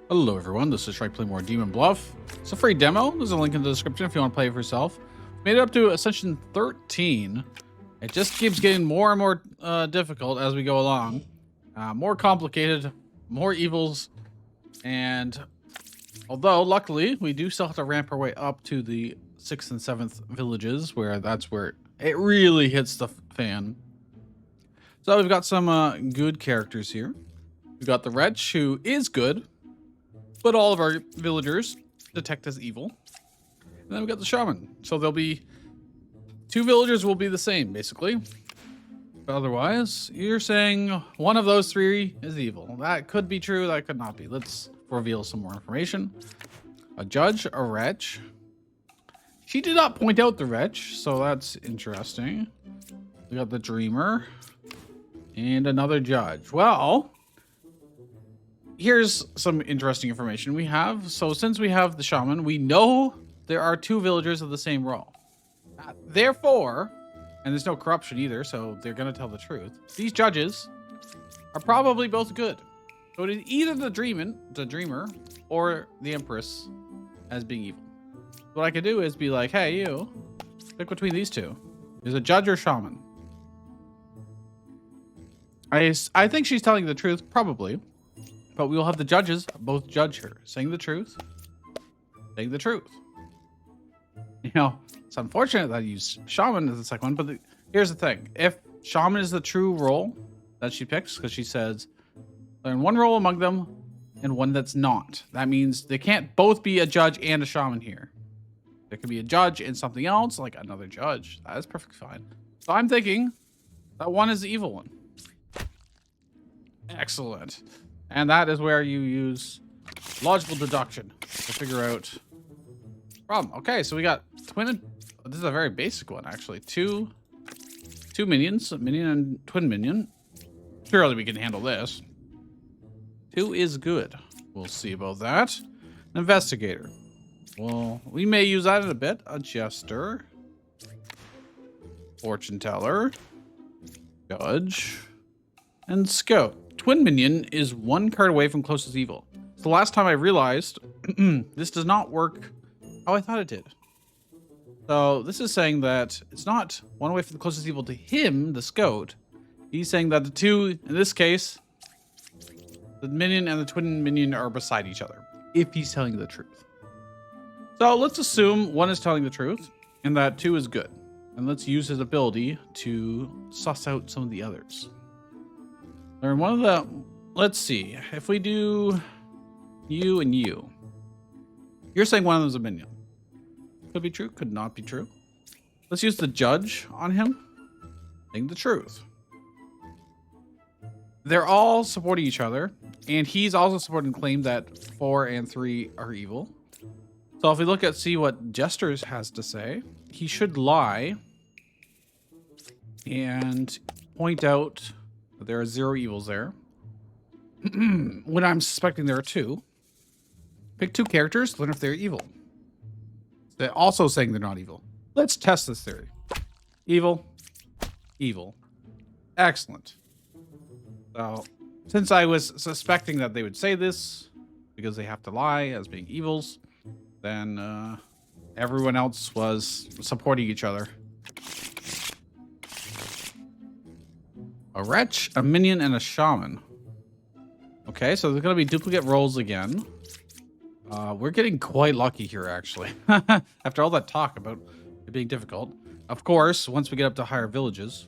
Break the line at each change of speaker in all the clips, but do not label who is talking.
Hello everyone, this is Shrike playing more Demon Bluff. It's a free demo. There's a link in the description if you want to play it for yourself. Made it up to Ascension 13. It just keeps getting more and more difficult as we go along. More complicated, more evils, and although luckily we do still have to ramp our way up to the 6th and 7th villages, where that's where it really hits the fan. So we've got some good characters here. We've got the Wretch, who is good, but all of our villagers detect as evil. And then we got the Shaman. So there'll be 2 villagers will be the same, basically. But otherwise, you're saying one of those 3 is evil. That could be true, that could not be. Let's reveal some more information. A Judge, a Wretch. She did not point out the Wretch, so that's interesting. We got the Dreamer. And another Judge. Well, here's some interesting information we have. So since we have the Shaman, we know there are 2 villagers of the same role. Therefore, and there's no corruption either, so they're going to tell the truth. These judges are probably both good. So it is either the Dreamer, or the Empress as being evil. What I could do is be like, hey, you, pick between these 2. There's a Judge or Shaman. I think she's telling the truth, probably. But we will have the judges both judge her, saying the truth. Saying the truth. You know, it's unfortunate that I use Shaman as the second one, but here's the thing. If Shaman is the true role that she picks, because she says, learn one role among them and one that's not. That means they can't both be a judge and a shaman here. There could be a judge and something else, like another judge. That is perfectly fine. So I'm thinking that one is the evil one. Excellent. And that is where you use logical deduction to figure out problem. Okay, so we got twin. This is a very basic one, actually. Two minions, a minion and twin minion. Surely we can handle this. 2 is good. We'll see about that. An investigator. Well, we may use that in a bit. A jester. Fortune teller. Judge. And scout. Twin minion is 1 card away from closest evil. So the last time I realized this does not work how I thought it did. So this is saying that it's not 1 away from the closest evil to him, the scout. He's saying that the 2, in this case, the minion and the twin minion are beside each other, if he's telling the truth. So let's assume 1 is telling the truth and that 2 is good. And let's use his ability to suss out some of the others. Learn one of the, let's see, if we do you and you, you're saying one of them is a minion. Could be true, could not be true. Let's use the judge on him, saying the truth. They're all supporting each other, and he's also supporting the claim that 4 and 3 are evil. So if we look at, see what Jesters has to say, he should lie and point out that there are 0 evils there. When I'm suspecting there are 2, pick 2 characters, learn if they're evil. They're also saying they're not evil. Let's test this theory. Evil. Evil. Excellent. So, since I was suspecting that they would say this, because they have to lie as being evils, then everyone else was supporting each other. A Wretch, a Minion, and a Shaman. Okay, so there's going to be duplicate roles again. We're getting quite lucky here, actually. After all that talk about it being difficult. Of course, once we get up to higher villages,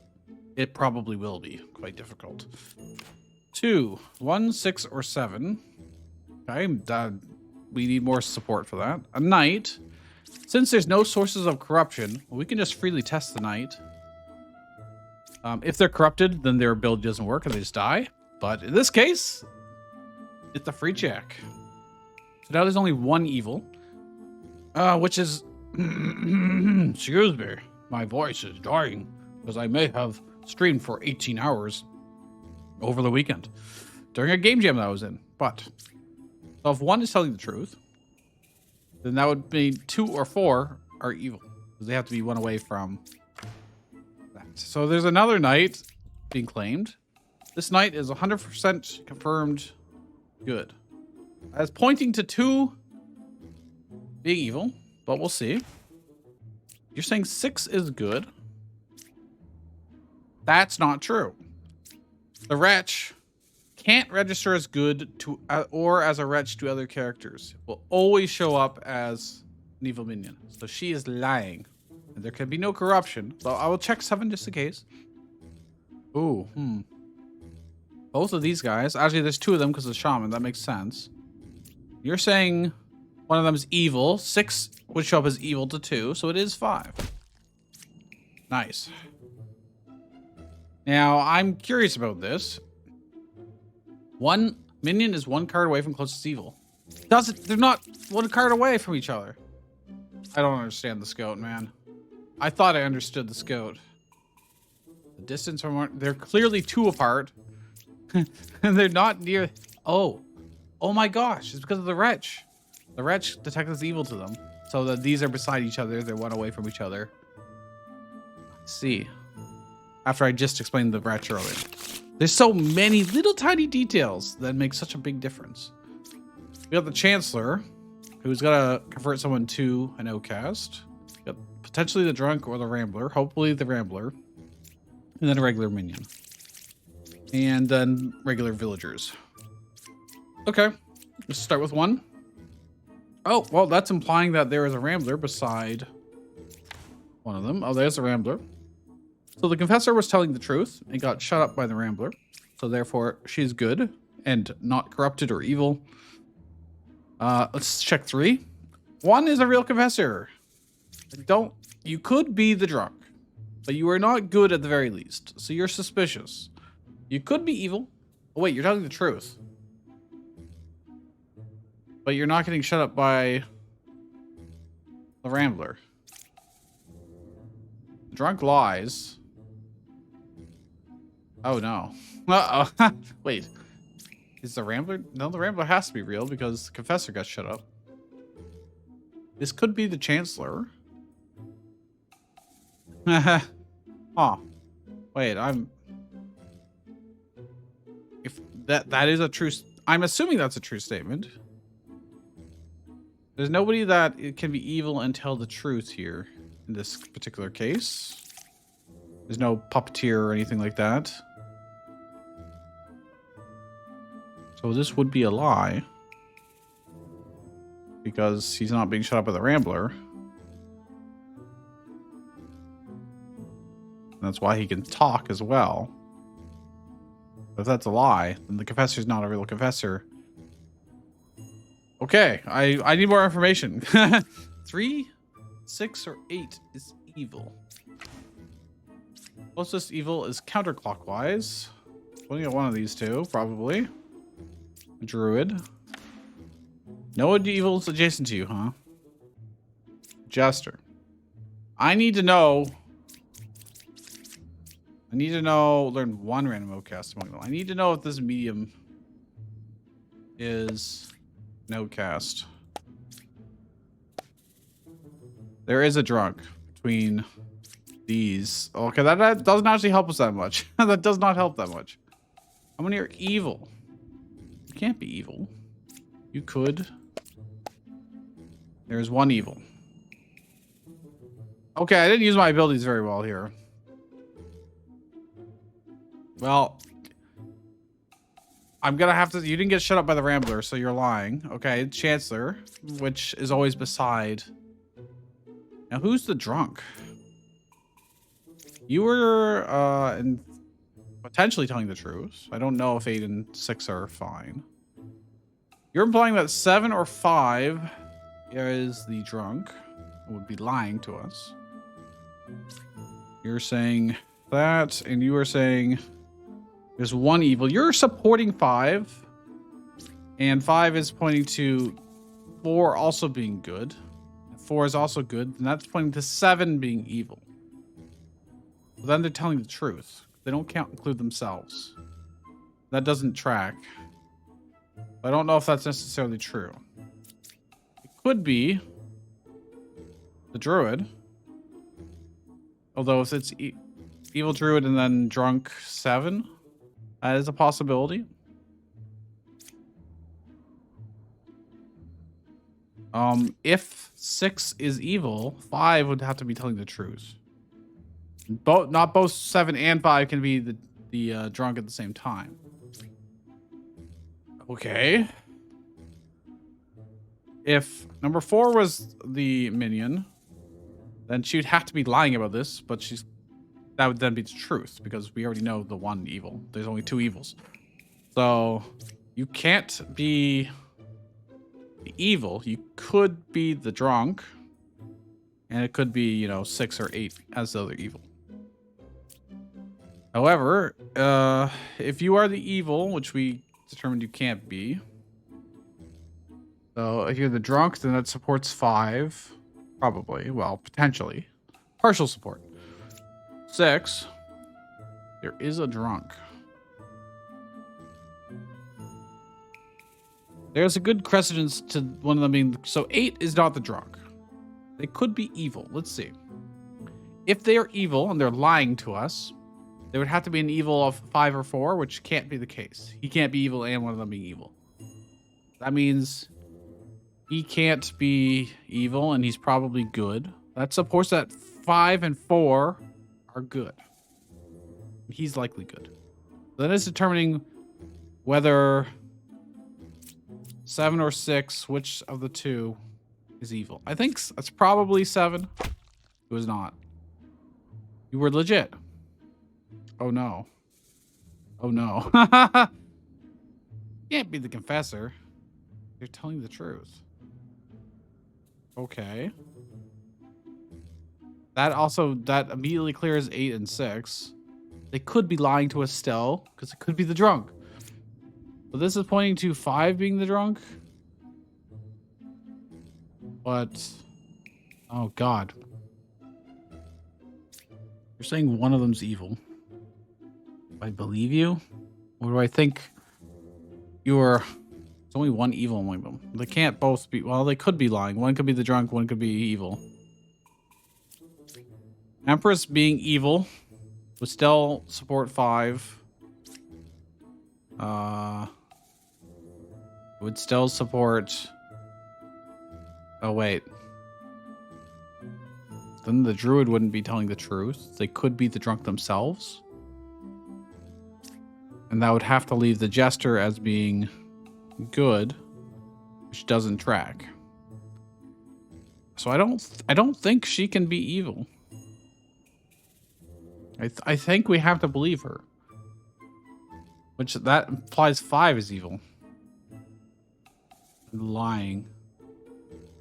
it probably will be quite difficult. 2, 1, 6, or 7. Okay, we need more support for that. A Knight. Since there's no sources of corruption, we can just freely test the Knight. If they're corrupted, then their ability doesn't work and they just die. But in this case, it's a free check. So now there's only 1 evil, which is, excuse me, my voice is dying because I may have streamed for 18 hours over the weekend during a game jam that I was in. But so if 1 is telling the truth, then that would mean 2 or 4 are evil because they have to be 1 away from that. So there's another knight being claimed. This knight is 100% confirmed good. as pointing to 2 being evil, but we'll see. You're saying 6 is good. That's not true. The wretch can't register as good to or as a wretch to other characters. It will always show up as an evil minion. So she is lying. And there can be no corruption. So I will check 7 just in case. Ooh, Both of these guys. Actually, there's 2 of them because of the shaman. That makes sense. You're saying one of them is evil. 6 would show up as evil to 2. So it is 5. Nice. Now, I'm curious about this. 1 minion is 1 card away from closest evil. They're not 1 card away from each other. I don't understand the scout, man. I thought I understood the scout. The distance from they're clearly 2 apart. And they're not near. Oh my gosh, it's because of the wretch. The wretch detects evil to them. So that these are beside each other, they're 1 away from each other. Let's see. After I just explained the wretch earlier. There's so many little tiny details that make such a big difference. We got the Chancellor, who's gonna convert someone to an outcast. We got potentially the Drunk or the Rambler. Hopefully the Rambler. And then a regular minion. And then regular villagers. Okay, let's start with 1. Oh, well, that's implying that there is a Rambler beside one of them. Oh, there's a Rambler. So the Confessor was telling the truth and got shut up by the Rambler. So therefore, she's good and not corrupted or evil. Let's check 3. 1 is a real Confessor. You could be the Drunk, but you are not good at the very least. So you're suspicious. You could be evil. Oh, wait, you're telling the truth. But you're not getting shut up by the Rambler. The Drunk lies. Oh, no. Uh-oh. Wait. Is the Rambler? No, the Rambler has to be real because the Confessor got shut up. This could be the Chancellor. Oh. Wait, if that is a true... I'm assuming that's a true statement. There's nobody that it can be evil and tell the truth here in this particular case. There's no puppeteer or anything like that. So this would be a lie. Because he's not being shut up by the Rambler. And that's why he can talk as well. But if that's a lie, then the Confessor's not a real Confessor. Okay, I need more information. 3, 6, or 8 is evil. Closest evil is counterclockwise. Only got one of these 2, probably. Druid. No evils adjacent to you, huh? Jester. I need to know. Learn 1 random outcast among them. I need to know if this medium is an outcast. There is a Drunk between these. Okay, that doesn't actually help us that much. That does not help that much. How many are evil? You can't be evil. You could. There's 1 evil. Okay, I didn't use my abilities very well here. Well, I'm gonna have to... You didn't get shut up by the Rambler, so you're lying. Okay, Chancellor, which is always beside... Now, who's the Drunk? You were potentially telling the truth. I don't know if 8 and 6 are fine. You're implying that 7 or 5 is the Drunk. It would be lying to us. You're saying that, and you are saying there's 1 evil. You're supporting 5, and 5 is pointing to 4 also being good. 4 is also good, and that's pointing to 7 being evil. But then they're telling the truth. They don't include themselves. That doesn't track. I don't know if that's necessarily true. It could be the Druid. Although if it's evil Druid and then Drunk 7, that is a possibility. If 6 is evil, 5 would have to be telling the truth. Not both 7 and 5 can be the drunk at the same time. Okay. If number 4 was the minion, then she'd have to be lying about this, but that would then be the truth because we already know the one evil. There's only 2 evils. So you can't be evil. You could be the drunk, and it could be, 6 or 8 as the other evil. However, if you are the evil, which we determined you can't be, so if you're the drunk, then that supports 5, probably. Well, potentially, partial support. 6, there is a drunk. There's a good precedence to one of them being... So 8 is not the drunk. They could be evil. Let's see. If they are evil and they're lying to us, there would have to be an evil of 5 or 4, which can't be the case. He can't be evil and one of them being evil. That means he can't be evil and he's probably good. That supports that 5 and 4 are good. He's likely good. Then it's determining whether 7 or 6, which of the 2 is evil. I think that's probably 7. It was not. You were legit. Oh no. Oh no. Can't be the confessor. You're telling the truth. Okay. That immediately clears 8 and 6. They could be lying to us still, because it could be the drunk. But this is pointing to 5 being the drunk. But, oh god. You're saying one of them's evil. I believe you? Or do I think there's only one evil among them? They can't both be, well, they could be lying. One could be the drunk, one could be evil. Empress being evil would still support 5. Would still support... Oh, wait. Then the druid wouldn't be telling the truth. They could be the drunk themselves. And that would have to leave the jester as being good, which doesn't track. So I don't think she can be evil. I think we have to believe her. Which that implies 5 is evil. Lying.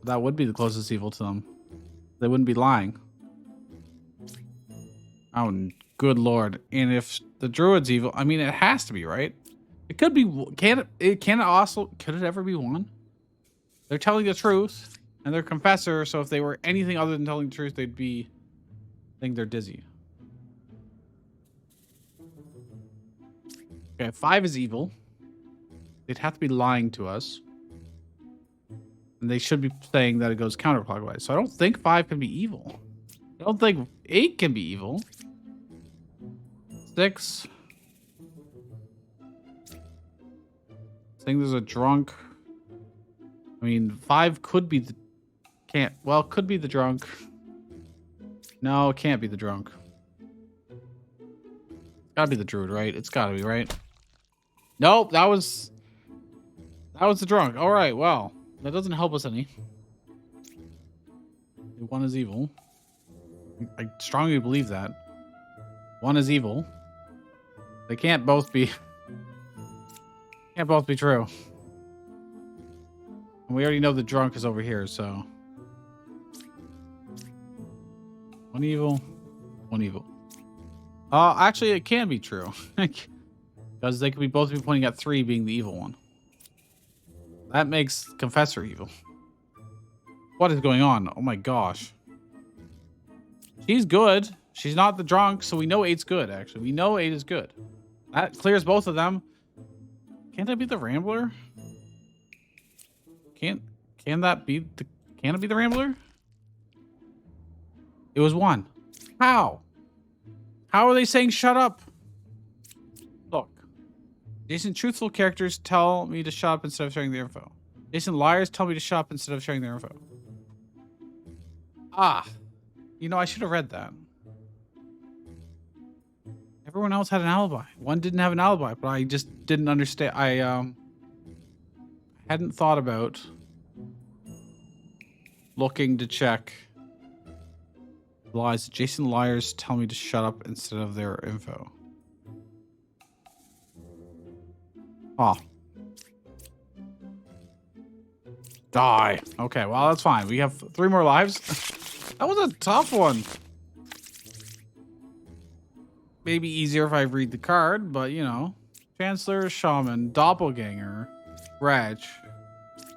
That would be the closest evil to them. They wouldn't be lying. Oh, good lord. And if the druid's evil, I mean, it has to be, right? It could be, could it ever be one? They're telling the truth, and they're confessor, so if they were anything other than telling the truth, they'd be, think they're dizzy. Okay, 5 is evil. They'd have to be lying to us. And they should be saying that it goes counterclockwise. So I don't think 5 can be evil. I don't think 8 can be evil. 6. I think there's a drunk. I mean, 5 could be the... could be the drunk. No, it can't be the drunk. It's gotta be the druid, right? It's gotta be, right? Nope, that was the drunk. All right, well, that doesn't help us any. One is evil. I strongly believe that. One is evil. They can't both be... Can't both be true. And we already know the drunk is over here, so... One evil. One evil. Actually, it can be true. Because they could both be pointing at 3 being the evil one. That makes Confessor evil. What is going on? Oh my gosh. She's good. She's not the drunk, so we know 8's good, actually. We know 8 is good. That clears both of them. Can't that be the Rambler? Can it be the Rambler? It was 1. How? How are they saying shut up? Look. Jason, truthful characters tell me to shut up instead of sharing the info. Jason liars tell me to shop instead of sharing their info. Ah. You know, I should have read that. Everyone else had an alibi. One didn't have an alibi, but I just didn't understand. I hadn't thought about looking to check lies. Jason liars tell me to shut up instead of their info. Oh. Die. Okay, well, that's fine. We have 3 more lives. That was a tough one. Maybe easier if I read the card, but you know. Chancellor, Shaman, Doppelganger, Raj.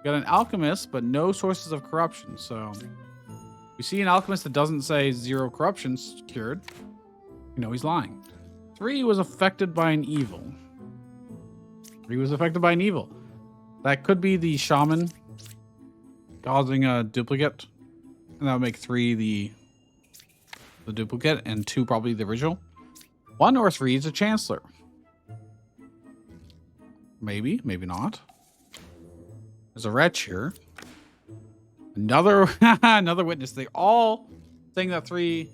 Got an Alchemist, but no sources of corruption, so... We see an Alchemist that doesn't say 0 corruption secured. You know, he's lying. 3 was affected by an evil. 3 was affected by an evil. That could be the Shaman causing a duplicate. And that would make 3 the duplicate and 2 probably the original. 1 or 3 is a Chancellor. Maybe, maybe not. There's a wretch here. Another another witness. They all saying that 3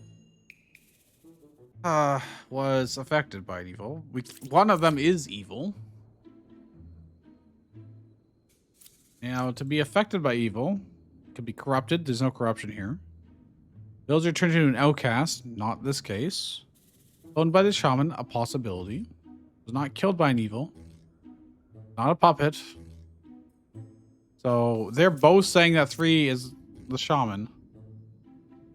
was affected by evil. One of them is evil. Now, to be affected by evil, could be corrupted. There's no corruption here. Villager turned into an outcast. Not this case. Owned by the shaman, a possibility. Was not killed by an evil. Not a puppet. So they're both saying that 3 is the shaman.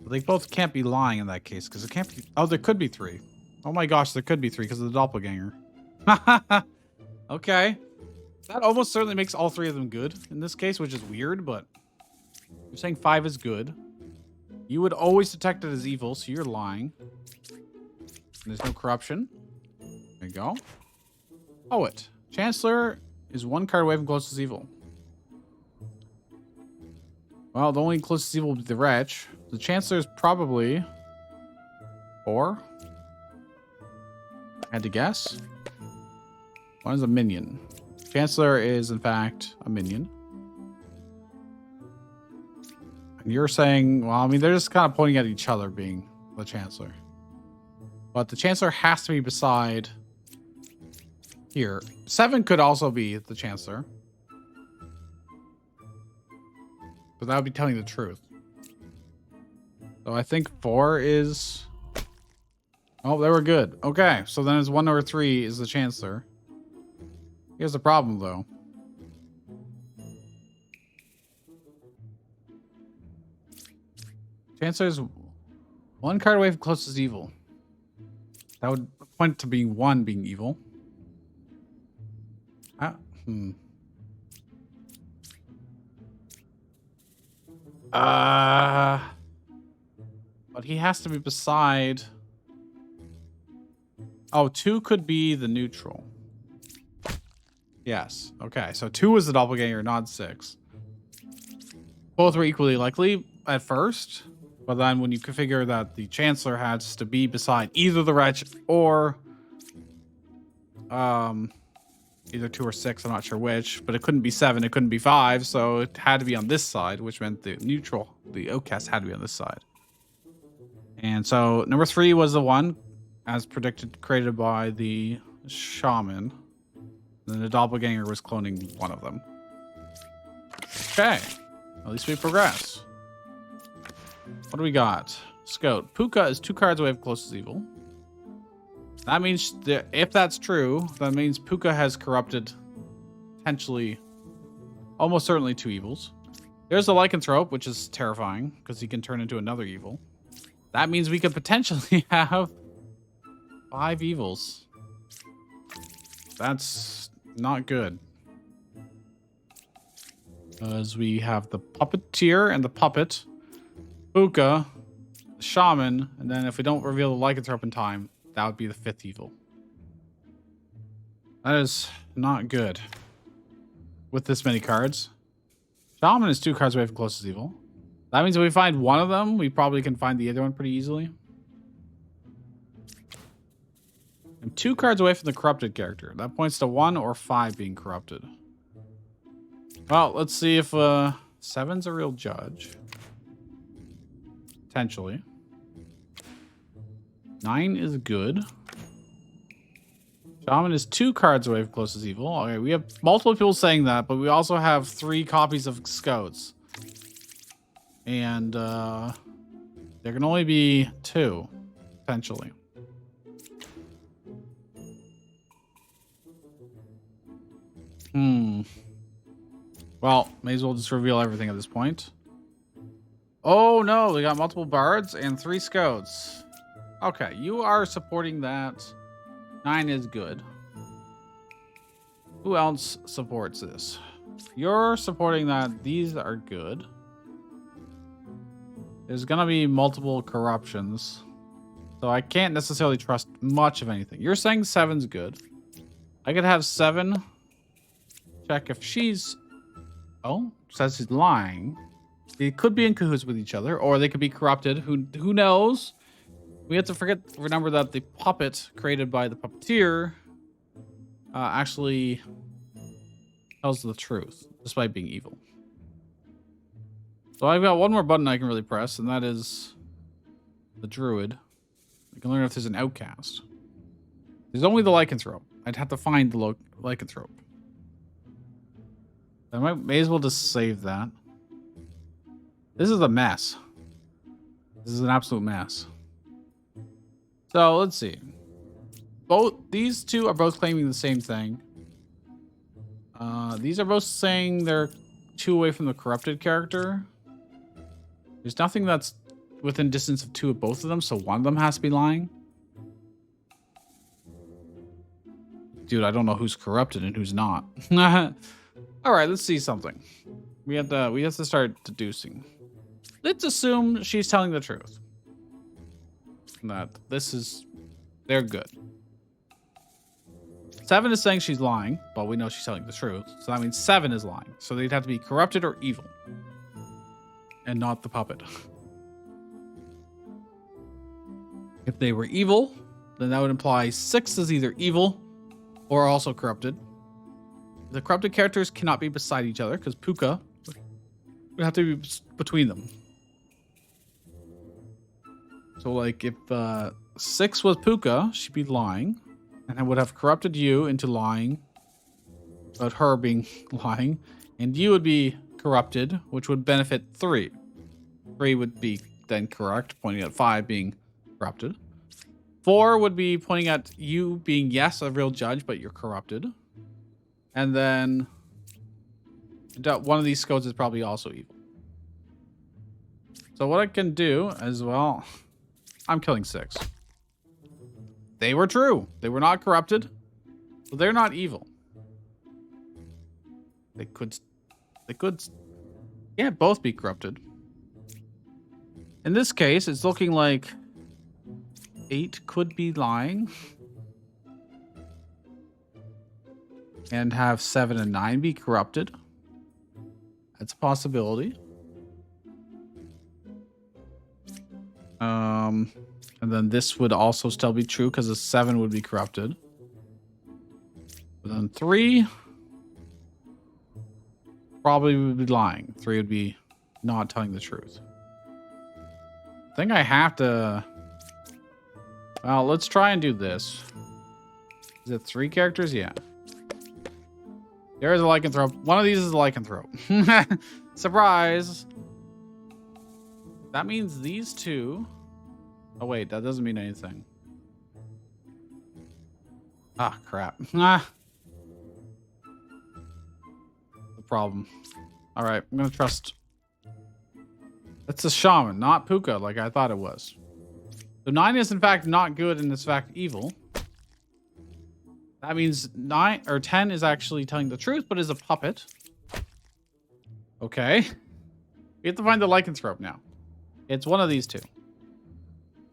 But they both can't be lying in that case because it can't be. Oh, there could be 3. Oh my gosh, there could be 3 because of the doppelganger. Okay. That almost certainly makes all 3 of them good in this case, which is weird, but you're saying 5 is good. You would always detect it as evil, so you're lying. And there's no corruption. There you go. Poet. Chancellor is 1 card away from closest evil. Well, the only closest evil would be the wretch. The Chancellor is probably 4. I had to guess. 1 is a minion. Chancellor is, in fact, a minion. And you're saying, well, I mean, they're just kind of pointing at each other being the Chancellor. But the Chancellor has to be beside here. 7 could also be the Chancellor. But that would be telling the truth. So I think 4 is... Oh, they were good. Okay, so then it's 1 or 3 is the Chancellor. Here's the problem, though. Chancellor's 1 card away from closest evil. That would point to being 1 being evil. But he has to be beside... Oh, 2 could be the neutral. Yes. Okay, so 2 was the doppelganger, not 6. Both were equally likely at first, but then when you configure that the Chancellor has to be beside either the wretch or either 2 or 6, I'm not sure which, but it couldn't be 7, it couldn't be 5, so it had to be on this side, which meant the neutral, the outcast had to be on this side. And so number 3 was the one, as predicted, created by the shaman. Then the doppelganger was cloning one of them. Okay. At least we progress. What do we got? Scout. Puka is 2 cards away from closest evil. That means that if that's true, that means Puka has corrupted potentially, almost certainly 2 evils. There's the lycanthrope, which is terrifying because he can turn into another evil. That means we could potentially have 5 evils. That's not good. Because we have the puppeteer and the puppet, Puka, the shaman, and then if we don't reveal the lycanthrope in time, that would be the 5th evil. That is not good. With this many cards. Shaman is 2 cards away from closest evil. That means if we find one of them, we probably can find the other one pretty easily. And 2 cards away from the corrupted character. That points to 1 or 5 being corrupted. Well, let's see if 7's a real judge. Potentially. 9 is good. Shaman is 2 cards away from closest evil. Okay, we have multiple people saying that, but we also have 3 copies of Scouts. And there can only be 2, potentially. Well, may as well just reveal everything at this point. Oh no, we got multiple bards and 3 Scouts. Okay, you are supporting that. 9 is good. Who else supports this? You're supporting that. These are good. There's gonna be multiple corruptions, so I can't necessarily trust much of anything. You're saying 7's good. I could have 7 check if she's... Oh, says she's lying. They could be in cahoots with each other, or they could be corrupted. Who knows? We have to remember that the puppet created by the puppeteer actually tells the truth, despite being evil. So I've got one more button I can really press, and that is the druid. I can learn if there's an outcast. There's only the lycanthrope. I'd have to find the lycanthrope. I may as well just save that. This is a mess. This is an absolute mess. So let's see. These 2 are both claiming the same thing. These are both saying they're 2 away from the corrupted character. There's nothing that's within distance of 2 of both of them, so one of them has to be lying. Dude, I don't know who's corrupted and who's not. All right, let's see something. We have to start deducing. Let's assume she's telling the truth. That they're good. 7 is saying she's lying, but we know she's telling the truth. So that means 7 is lying. So they'd have to be corrupted or evil. And not the puppet. If they were evil, then that would imply 6 is either evil or also corrupted. The corrupted characters cannot be beside each other because Puka would have to be between them. So, like, if 6 was Puka, she'd be lying. And I would have corrupted you into lying. About her being lying. And you would be corrupted, which would benefit 3. 3 would be then correct, pointing at 5 being corrupted. 4 would be pointing at you being, yes, a real judge, but you're corrupted. And then one of these Scouts is probably also evil. So what I can do as well... I'm killing 6. They were true. They were not corrupted. So they're not evil. They could yeah, both be corrupted. In this case, it's looking like 8 could be lying. And have 7 and 9 be corrupted. That's a possibility. And then this would also still be true because the 7 would be corrupted. But then 3 probably would be lying. 3 would be not telling the truth. I think I have to... Well, let's try and do this. Is it 3 characters? Yeah. There is a lycanthrope. One of these is a lycanthrope. Surprise! That means these 2... Oh, wait. That doesn't mean anything. Ah, crap. Ah. The problem. All right. I'm going to trust... It's a shaman, not Puka, like I thought it was. So 9 is, in fact, not good and is, in fact, evil. That means 9 or 10 is actually telling the truth, but is a puppet. Okay. We have to find the lycanthrope now. It's one of these 2.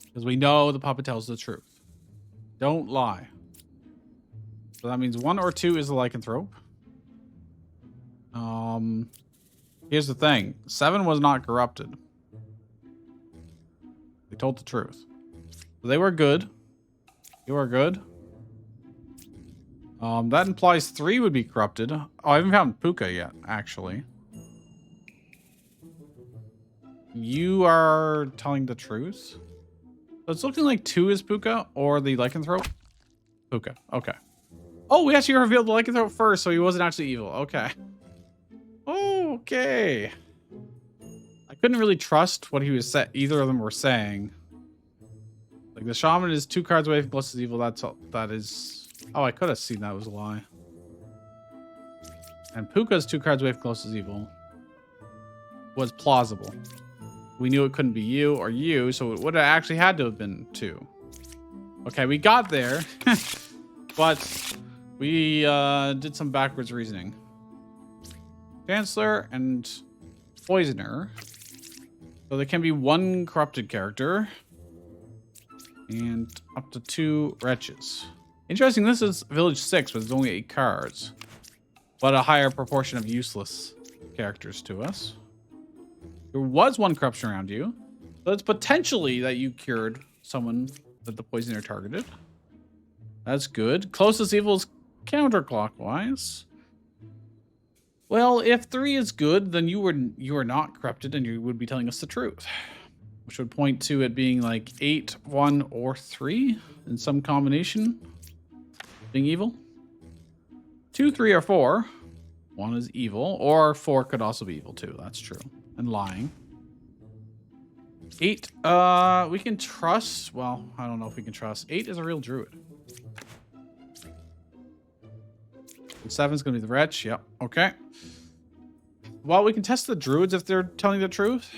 Because we know the puppet tells the truth. Don't lie. So that means 1 or 2 is the lycanthrope. Here's the thing. 7 was not corrupted. They told the truth. So they were good. You are good. That implies 3 would be corrupted. Oh, I haven't found Puka yet, actually. You are telling the truth? So it's looking like 2 is Puka or the lycanthrope. Puka. Okay. Oh, we actually revealed the lycanthrope first, so he wasn't actually evil. Okay. Okay. I couldn't really trust what he was either of them were saying. Like the shaman is 2 cards away from closest evil. That's all. That is. Oh, I could have seen that was a lie. And Puka's 2 cards away from closest evil was plausible. We knew it couldn't be you or you, so it would have actually had to have been 2. Okay, we got there, but we did some backwards reasoning. Chancellor and Poisoner. So there can be 1 corrupted character and up to 2 wretches. Interesting, this is Village 6, but it's only 8 cards. But a higher proportion of useless characters to us. There was 1 corruption around you. So it's potentially that you cured someone that the poisoner targeted. That's good. Closest evil is counterclockwise. Well, if 3 is good, then you are not corrupted and you would be telling us the truth. Which would point to it being like 8, 1, or 3 in some combination. Being evil. 2, 3, or 4. 1 is evil, or 4 could also be evil too. That's true. And lying. 8, we can trust. Well, I don't know if we can trust. 8 is a real druid. And 7 is going to be the wretch. Yep. Okay. Well, we can test the druids if they're telling the truth.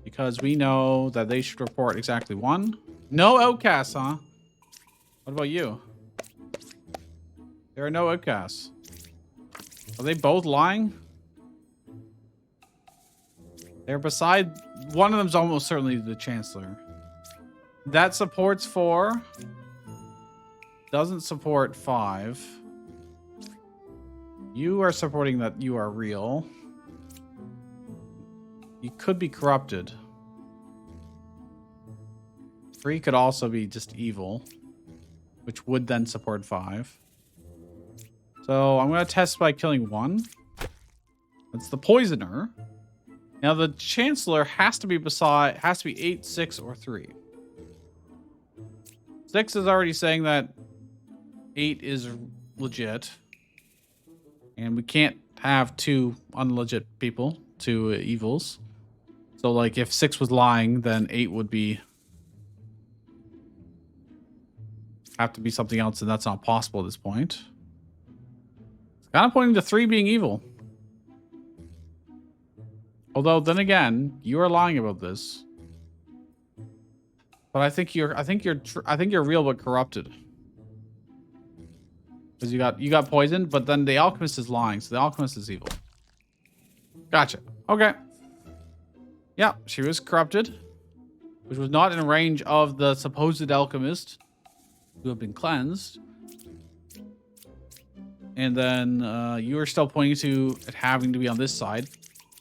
Because we know that they should report exactly 1. No outcasts, huh? What about you? There are no outcasts. Are they both lying? They're beside... One of them's almost certainly the Chancellor. That supports 4. Doesn't support 5. You are supporting that you are real. You could be corrupted. 3 could also be just evil, which would then support 5. So I'm going to test by killing 1. That's the poisoner. Now the Chancellor has to be 8, 6, or 3. 6 is already saying that 8 is legit. And we can't have 2 unlegit people, 2 evils. So like if 6 was lying, then 8 would have to be something else, and that's not possible at this point. It's kind of pointing to 3 being evil. Although then again, you are lying about this. But I think you're real but corrupted. Because you got poisoned, but then the alchemist is lying, so the alchemist is evil. Gotcha. Okay. Yeah, she was corrupted, which was not in range of the supposed alchemist who have been cleansed. And then you were still pointing to it having to be on this side,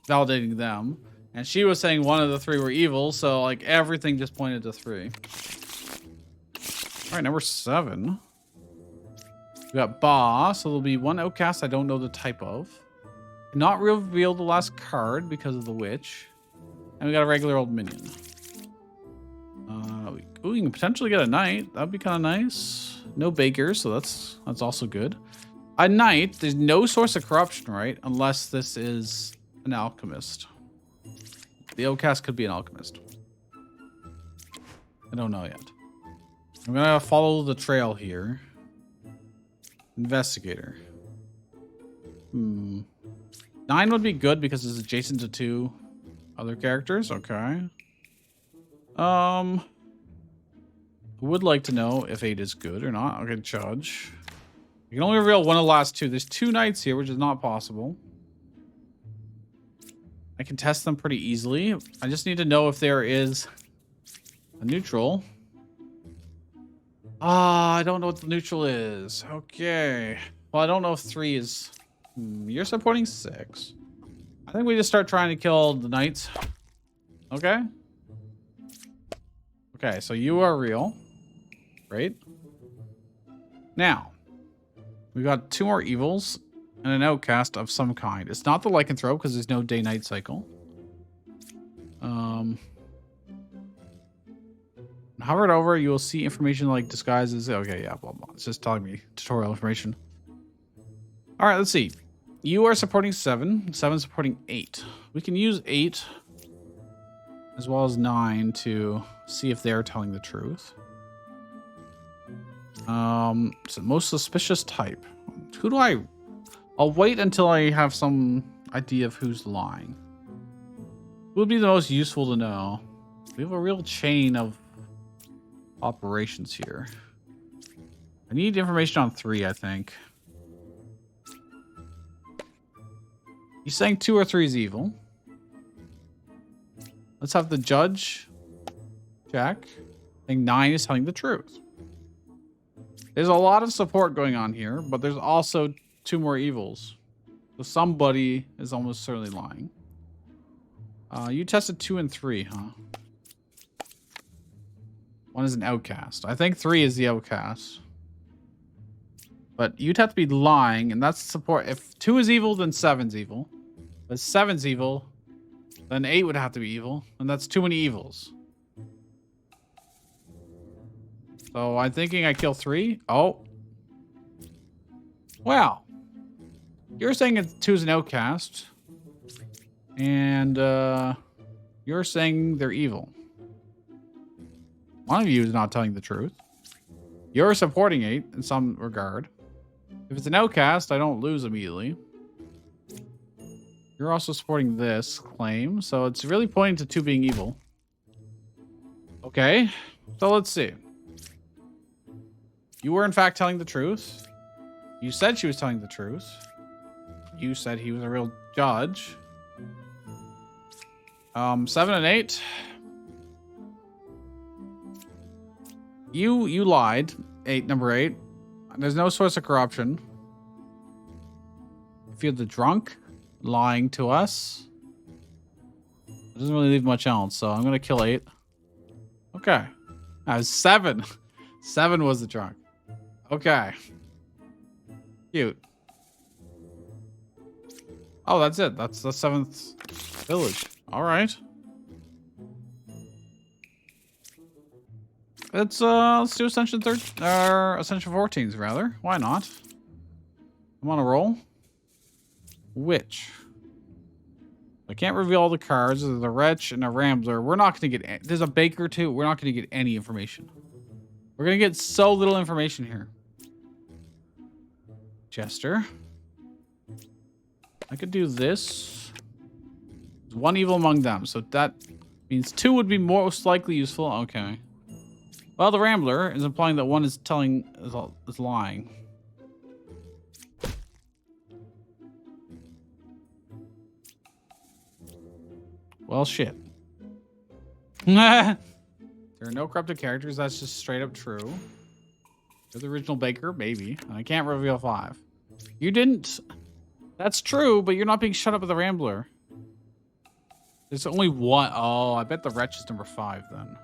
validating them. And she was saying 1 of the 3 were evil, so like everything just pointed to 3. All right, number 7. We got Ba, so there'll be 1 outcast I don't know the type of. Not reveal the last card because of the witch. And we got a regular old minion. We can potentially get a knight. That'd be kind of nice. No bakers, so that's also good. A knight, there's no source of corruption, right? Unless this is an alchemist. The outcast could be an alchemist. I don't know yet. I'm gonna follow the trail here. Investigator. 9 would be good because it's adjacent to 2 other characters. Okay. Would like to know if 8 is good or not. Okay, judge. You can only reveal 1 of the last 2. There's 2 knights here, which is not possible. I can test them pretty easily. I just need to know if there is a neutral. I don't know what the neutral is. Okay. Well, I don't know if 3 is... you're supporting 6. I think we just start trying to kill the knights. Okay. Okay, so you are real. Great. Now, We got 2 more evils and an outcast of some kind. It's not the lycanthrope because there's no day-night cycle. Hover it over, you will see information like disguises. Okay, yeah, blah, blah. It's just telling me tutorial information. All right, let's see. You are supporting 7. 7 supporting 8. We can use 8 as well as 9 to see if they're telling the truth. So most suspicious type. Who do I... I'll wait until I have some idea of who's lying. Who would be the most useful to know? We have a real chain of operations here. I need information on 3, I think. He's saying 2 or 3 is evil. Let's have the judge check. I think 9 is telling the truth. There's a lot of support going on here, but there's also 2 more evils. So somebody is almost certainly lying. You tested 2 and 3, huh? 1 is an outcast. I think 3 is the outcast. But you'd have to be lying, and that's support. If 2 is evil, then 7's evil. If 7's evil, then 8 would have to be evil, and that's too many evils. So I'm thinking I kill 3. Oh. Wow. You're saying 2 is an outcast. And you're saying they're evil. One of you is not telling the truth. You're supporting 8 in some regard. If it's an outcast, I don't lose immediately. You're also supporting this claim, so it's really pointing to 2 being evil. Okay, so let's see. You were in fact telling the truth. You said she was telling the truth. You said he was a real judge. 7 and 8. You lied. Number 8. There's no source of corruption. If you're the drunk lying to us, it doesn't really leave much else. So I'm gonna kill 8. Okay. 7. 7 was the drunk. Okay. Cute. Oh, that's it. That's the 7th village. All right. Let's do Ascension 14s rather. Why not? I'm on a roll. Which? I can't reveal all the cards. There's a wretch and a rambler. We're not going to get... There's a baker too. We're not going to get any information. We're going to get so little information here. Jester. I could do this. There's 1 evil among them. So that means 2 would be most likely useful. Okay. Well, the Rambler is implying that 1 is is lying. Well, shit. There are no corrupted characters. That's just straight up true. You're the original baker, maybe. And I can't reveal 5. You didn't. That's true, but you're not being shut up with the Rambler. There's only 1. Oh, I bet the wretch is number 5 then.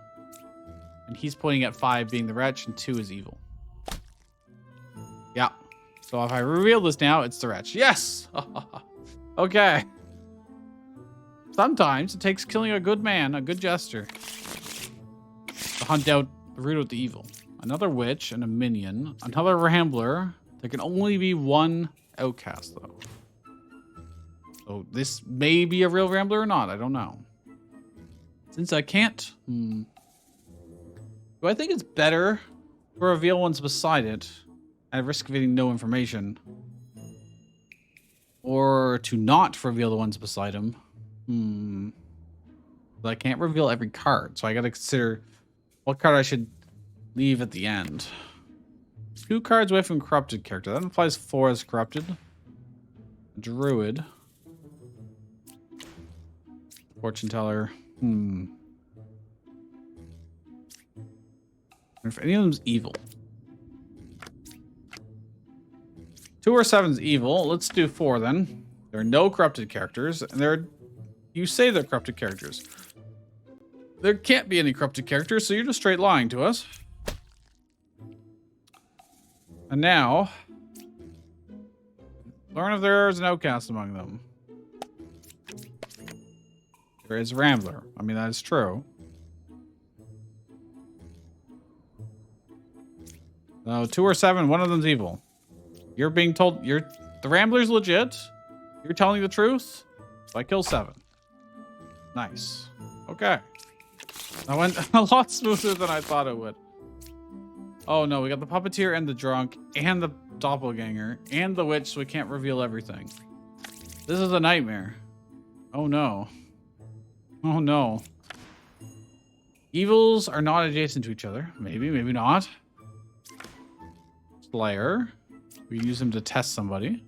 And he's pointing at 5 being the wretch and 2 is evil. Yeah. So if I reveal this now, it's the wretch. Yes! Okay. Sometimes it takes killing a good man, a good jester, to hunt out the root of the evil. Another witch and a minion. Another rambler. There can only be 1 outcast, though. So this may be a real rambler or not. I don't know. Since I can't... Do I think it's better to reveal one's beside it at risk of getting no information? Or to not reveal the ones beside him? But I can't reveal every card, so I gotta consider what card I should leave at the end. 2 cards away from corrupted character. That implies 4 is corrupted. Druid. Fortune teller. If any of them's evil. 2 or 7's evil. Let's do 4 then. There are no corrupted characters, and you say they're corrupted characters. There can't be any corrupted characters, so you're just straight lying to us. And now, Learn if there is an outcast among them. There is a Rambler. I mean, that is true. No, 2 or 7, one of them's evil. You're being told the Rambler's legit. You're telling the truth. So I kill 7. Nice. Okay. That went a lot smoother than I thought it would. Oh no, we got the puppeteer and the drunk and the doppelganger and the witch, so we can't reveal everything. This is a nightmare. Oh no. Oh no. Evils are not adjacent to each other. Maybe, maybe not. Slayer. We can use him to test somebody.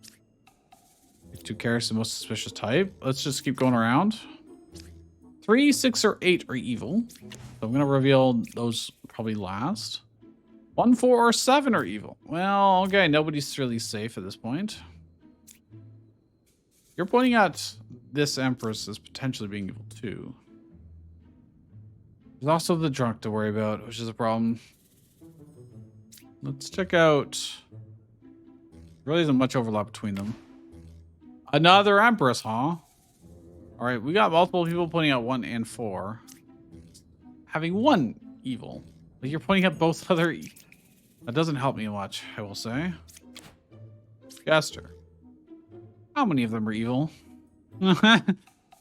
2 characters, the most suspicious type. Let's just keep going around. 3, 6, or 8 are evil. So I'm gonna reveal those probably last. 1, 4, or 7 are evil. Well, okay, nobody's really safe at this point. You're pointing at this Empress as potentially being evil too. There's also the drunk to worry about, which is a problem. Let's check out. Really isn't much overlap between them. Another Empress, huh? All right, we got multiple people pointing out 1 and 4. Having 1 evil. Like you're pointing at both other. That doesn't help me much, I will say. Gaster. How many of them are evil?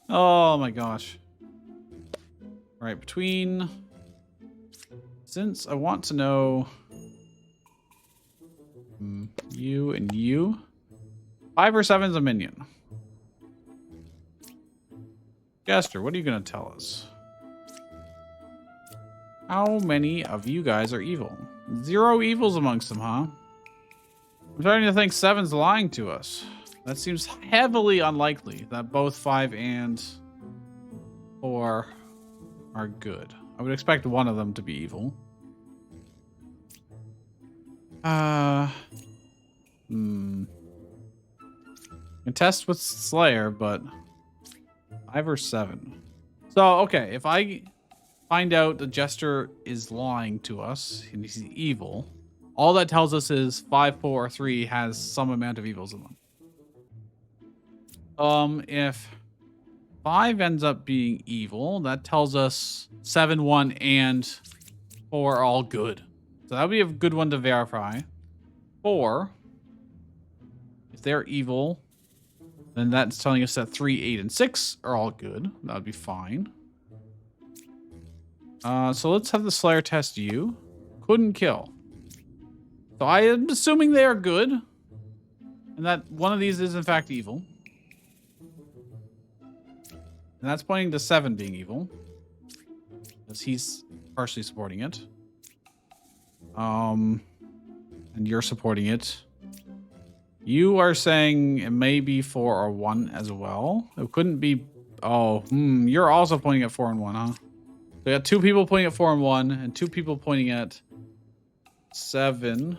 Oh my gosh. All right, between. Since I want to know. You and you. 5 or 7 is a minion. Gaster, what are you going to tell us? How many of you guys are evil? 0 evils amongst them, huh? I'm starting to think 7's lying to us. That seems heavily unlikely that both 5 and 4 are good. I would expect one of them to be evil. Can test with Slayer, but 5 or 7. So, okay, if I find out the Jester is lying to us and he's evil, all that tells us is 5, 4, or 3 has some amount of evils in them. If 5 ends up being evil, that tells us 7, 1, and 4 are all good. So that would be a good one to verify. 4, if they're evil, then that's telling us that 3, 8, and 6 are all good. That would be fine. So let's have the Slayer test you. Couldn't kill. So I am assuming they are good. And that one of these is in fact evil. And that's pointing to 7 being evil. Because he's partially supporting it. And you're supporting it. You are saying it may be 4 or 1 as well. It couldn't be. Oh, you're also pointing at 4 and 1, huh? We got 2 people pointing at 4 and 1, and 2 people pointing at 7.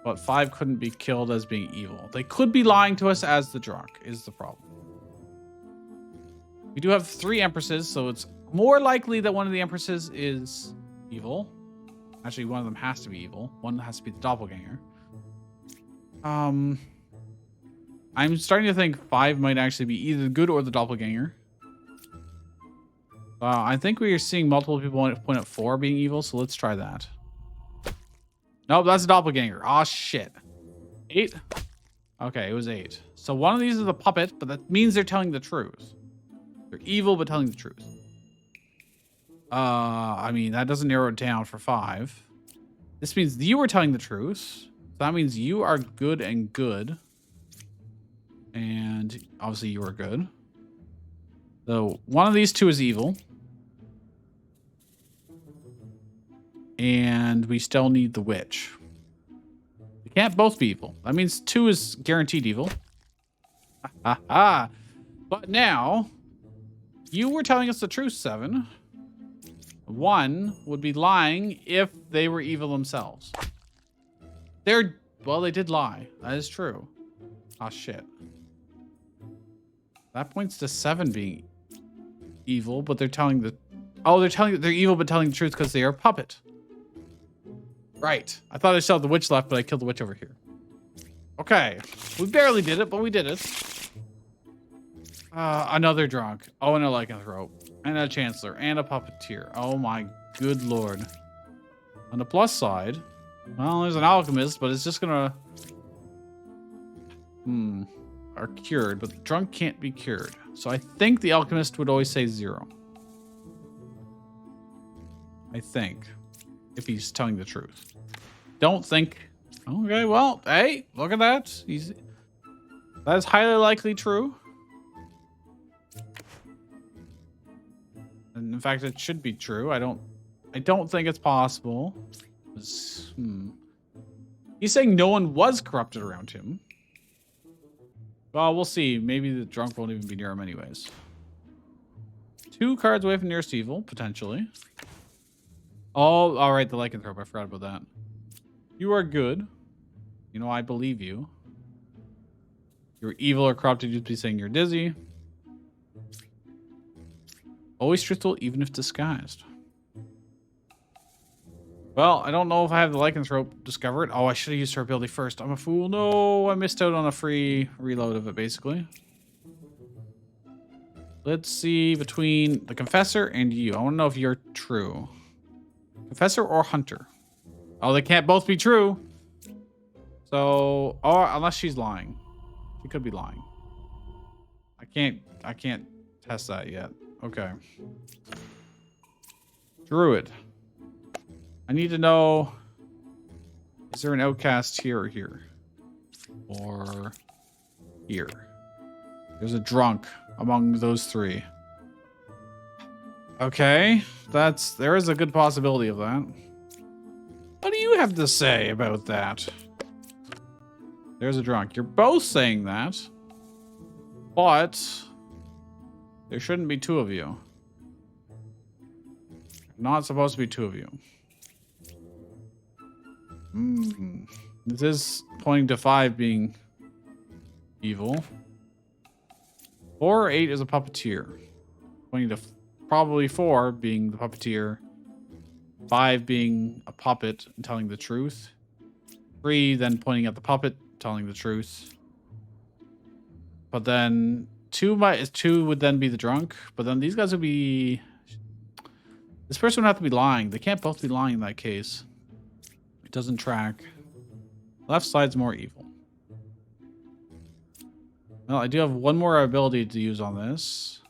But 5 couldn't be killed as being evil. They could be lying to us as the drunk, is the problem. We do have 3 Empresses, so it's more likely that one of the Empresses is evil. Actually, one of them has to be evil. One has to be the doppelganger. I'm starting to think 5 might actually be either the good or the doppelganger. I think we are seeing multiple people point at 4 being evil, so let's try that. Nope, that's a doppelganger. Oh shit. 8? Okay, it was 8. So one of these is a puppet, but that means they're telling the truth. They're evil, but telling the truth. I mean, that doesn't narrow it down for 5. This means you are telling the truth. So that means you are good and good. And obviously you are good. So one of these 2 is evil. And we still need the witch. They can't both be evil. That means 2 is guaranteed evil. But now, you were telling us the truth, 7. 1 would be lying if they were evil themselves. Well, they did lie. That is true. Oh, shit. That points to 7 being evil, but they're telling the... Oh, they're evil, but telling the truth because they are a puppet. Right. I thought I still had the witch left, but I killed the witch over here. Okay. We barely did it, but we did it. Another drunk. Oh, and a lycanthrope. And a chancellor. And a puppeteer. Oh my good lord. On the plus side, well, there's an alchemist, but it's just gonna... Are cured, but the drunk can't be cured. So I think the alchemist would always say 0. I think. If he's telling the truth. Don't think... Okay, well, hey, look at that. That is highly likely true. And in fact, it should be true. I don't think it's possible. He's saying no one was corrupted around him. Well, we'll see. Maybe the drunk won't even be near him anyways. 2 cards away from nearest evil, potentially. Oh, all right, the lycanthrope. I forgot about that. You are good. You know, I believe you. You're evil or corrupted, you'd be saying you're dizzy. Always truthful, even if disguised. Well, I don't know if I have the lycanthrope discovered. Oh, I should have used her ability first. I'm a fool. No, I missed out on a free reload of it, basically. Let's see between the Confessor and you. I want to know if you're true. Confessor or Hunter? Oh, they can't both be true. So, or unless she's lying. She could be lying. I can't test that yet. Okay. Druid. I need to know, is there an outcast here or here? Or here? There's a drunk among those 3. Okay, there is a good possibility of that. What do you have to say about that? There's a drunk. You're both saying that, but there shouldn't be 2 of you. Not supposed to be 2 of you. This is pointing to 5 being evil. 4 or 8 is a puppeteer. Pointing to probably 4 being the puppeteer. 5 being a puppet and telling the truth. 3 then pointing at the puppet, telling the truth. But then 2 would then be the drunk. But then these guys would be... This person would have to be lying. They can't both be lying in that case. It doesn't track. Left side's more evil. Well, I do have one more ability to use on this.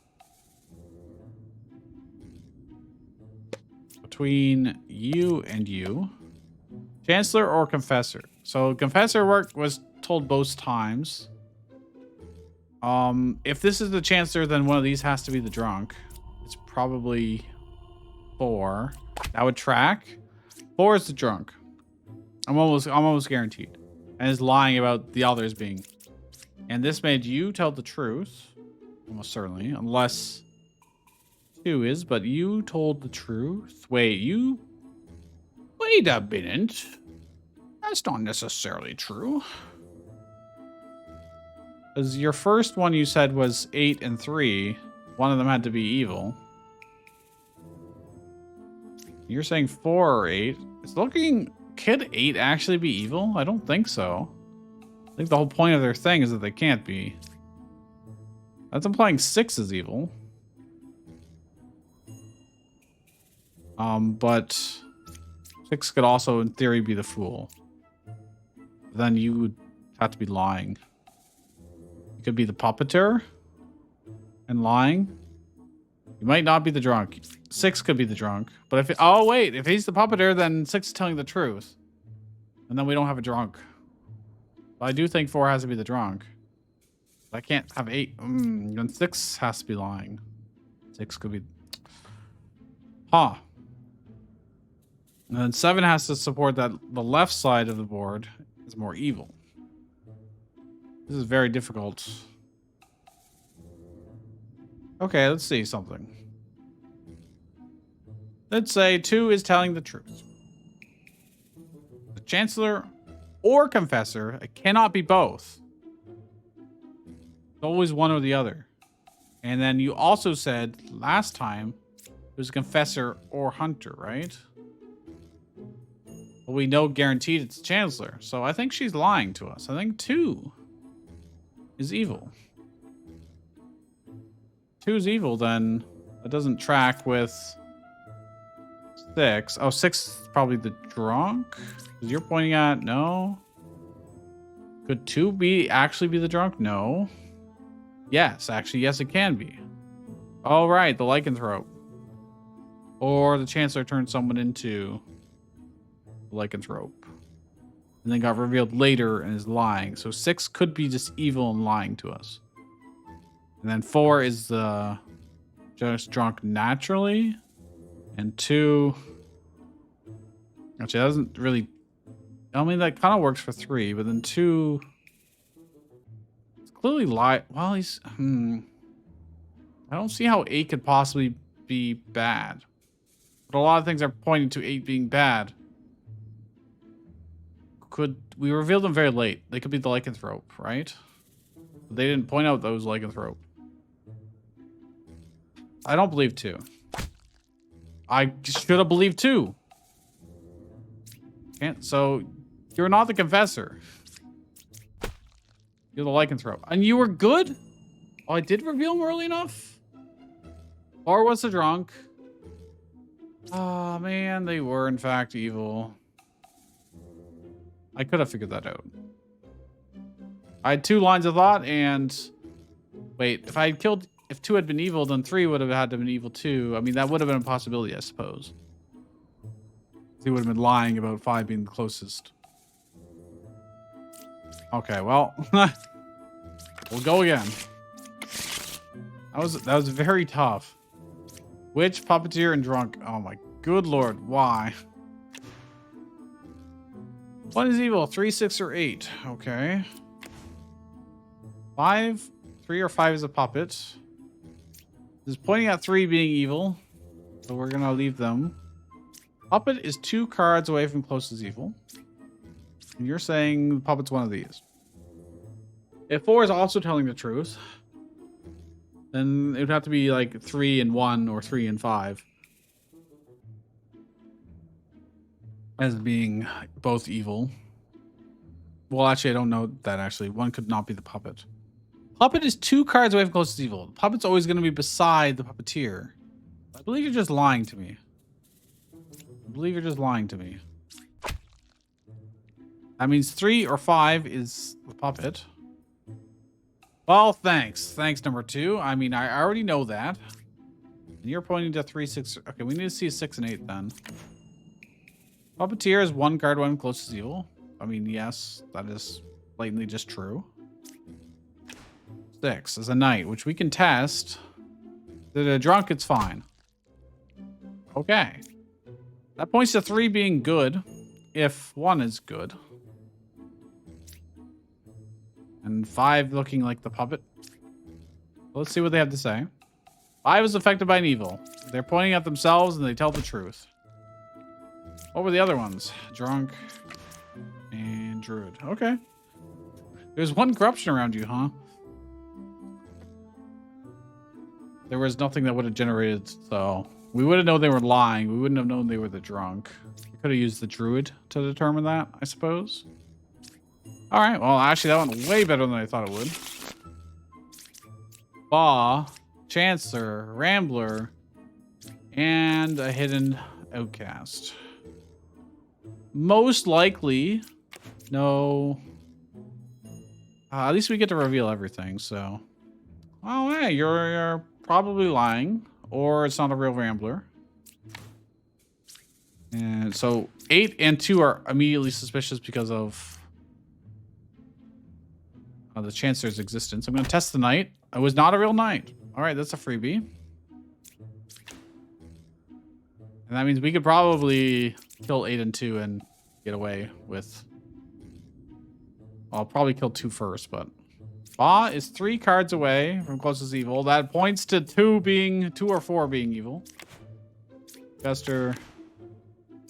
Between you and you. Chancellor or Confessor? So Confessor was told both times. If this is the Chancellor, then one of these has to be the drunk. It's probably 4. That would track. 4 is the drunk. I'm almost guaranteed. And is lying about the others being. And this made you tell the truth. Almost certainly. Unless 2 is, but you told the truth. Wait a minute. That's not necessarily true. Because your first one you said was 8 and 3. One of them had to be evil. You're saying 4 or 8. It's looking... Could 8 actually be evil? I don't think so. I think the whole point of their thing is that they can't be. That's implying 6 is evil. But 6 could also, in theory, be the fool. Then you would have to be lying. You could be the puppeteer and lying. You might not be the drunk. 6 could be the drunk. But if he's the puppeteer, then 6 is telling the truth. And then we don't have a drunk. But I do think 4 has to be the drunk. I can't have 8. Then 6 has to be lying. 6 could be... Huh. And then 7 has to support that the left side of the board is more evil. This is very difficult. Okay, let's see something. Let's say 2 is telling the truth. The Chancellor or Confessor. It cannot be both. It's always one or the other. And then you also said last time it was Confessor or Hunter, right? But we know guaranteed it's Chancellor. So I think she's lying to us. I think 2 is evil. 2 is evil, then that doesn't track with 6. Oh, 6 is probably the drunk. Because you're pointing at no. Could 2 actually be the drunk? No. Yes, actually, yes, it can be. All right, the lycanthrope. Or the Chancellor turned someone into the lycanthrope. And then got revealed later and is lying. So 6 could be just evil and lying to us. And then 4 is just drunk naturally. And 2... Actually, that doesn't really... I mean, that kind of works for 3, but then 2... It's clearly lie... Well, he's... I don't see how 8 could possibly be bad. But a lot of things are pointing to 8 being bad. We revealed them very late. They could be the lycanthrope, right? But they didn't point out those lycanthrope. I don't believe 2. I should have believed 2. So you're not the confessor. You're the lycanthrope. And you were good? Oh, I did reveal him early enough? Or was the drunk? Oh, man, they were, in fact, evil. I could have figured that out. I had 2 lines of thought, and... Wait, if 2 had been evil, then 3 would have had to have been evil too. I mean, that would have been a possibility, I suppose. He would have been lying about 5 being the closest. Okay, well... we'll go again. That was very tough. Witch, puppeteer, and drunk. Oh my good lord, why? What is evil? 3, 6, or 8? Okay. 5? 3 or 5 is a puppet. This is pointing at 3 being evil. So we're gonna leave them. Puppet is 2 cards away from closest evil. And you're saying puppet's one of these. If 4 is also telling the truth, then it would have to be like 3 and 1 or 3 and 5. As being both evil. Well, actually, I don't know that actually. One could not be the puppet. Puppet is 2 cards away from closest evil. The puppet's always going to be beside the puppeteer. I believe you're just lying to me. That means 3 or 5 is the puppet. Well, thanks. Thanks, number 2. I mean, I already know that. And you're pointing to 3, 6. Okay, we need to see 6 and 8 then. Puppeteer is 1 card, 1 closest evil. I mean, yes, that is blatantly just true. 6 is a knight, which we can test. The drunk, it's fine. Okay. That points to 3 being good, if 1 is good. And 5 looking like the puppet. Let's see what they have to say. 5 is affected by an evil. They're pointing at themselves and they tell the truth. What were the other ones? Drunk and druid. Okay. There's 1 corruption around you, huh? There was nothing that would have generated, so we wouldn't know they were lying. We wouldn't have known they were the drunk. We could have used the druid to determine that, I suppose. All right. Well, actually, that went way better than I thought it would. Baw, Chancellor, Rambler, and a hidden outcast. Most likely, no. At least we get to reveal everything, so. Oh, hey, you're probably lying, or it's not a real Rambler. And so 8 and 2 are immediately suspicious because of the Chancellor's existence. I'm going to test the knight. It was not a real knight. All right, that's a freebie. And that means we could probably kill 8 and 2 and get away with... I'll probably kill 2 first, but... Ba is 3 cards away from closest evil. That points to 2 or 4 being evil. Jester,